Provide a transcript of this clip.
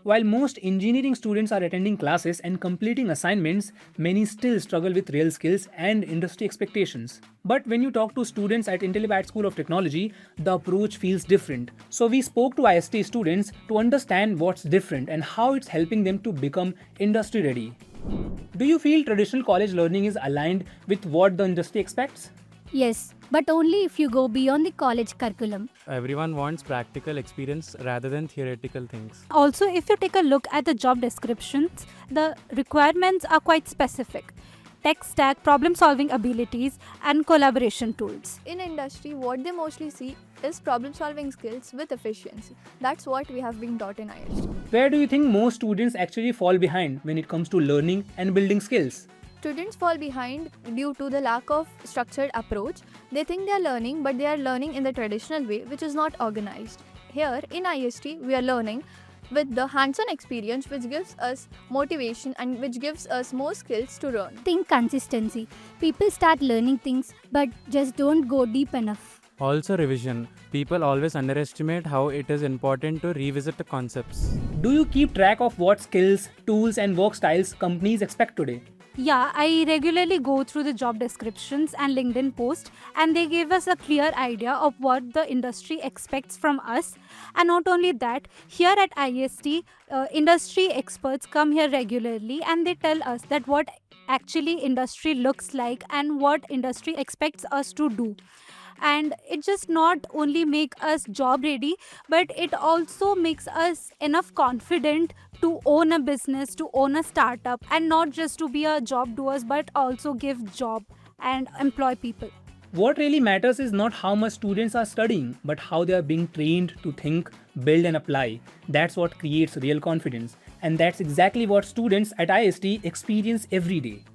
While most engineering students are attending classes and completing assignments, many still struggle with real skills and industry expectations. But when you talk to students at Intellipaat School of Technology, the approach feels different. So we spoke to IST students to understand what's different and how it's helping them to become industry ready. Do you feel traditional college learning is aligned with what the industry expects? Yes, but only if you go beyond the college curriculum. Everyone wants practical experience rather than theoretical things. Also, if you take a look at the job descriptions, the requirements are quite specific. Tech stack, problem solving abilities, and collaboration tools. In industry, what they mostly see is problem solving skills with efficiency. That's what we have been taught in IST. Where do you think most students actually fall behind when it comes to learning and building skills? Students fall behind due to the lack of structured approach. They think they are learning, but they are learning in the traditional way, which is not organized. Here in IST, we are learning with the hands-on experience, which gives us motivation and which gives us more skills to learn. Think consistency. People start learning things but just don't go deep enough. Also, revision. People always underestimate how it is important to revisit the concepts. Do you keep track of what skills, tools, and work styles companies expect today? Yeah, I regularly go through the job descriptions and LinkedIn posts, and they give us a clear idea of what the industry expects from us. And not only that, here at IST, industry experts come here regularly and they tell us that what actually industry looks like and what industry expects us to do. And it just not only make us job ready, but it also makes us enough confident to own a business, to own a startup, and not just to be a job doers but also give job and employ people. What really matters is not how much students are studying, but how they are being trained to think, build, and apply. That's what creates real confidence. And that's exactly what students at IST experience every day.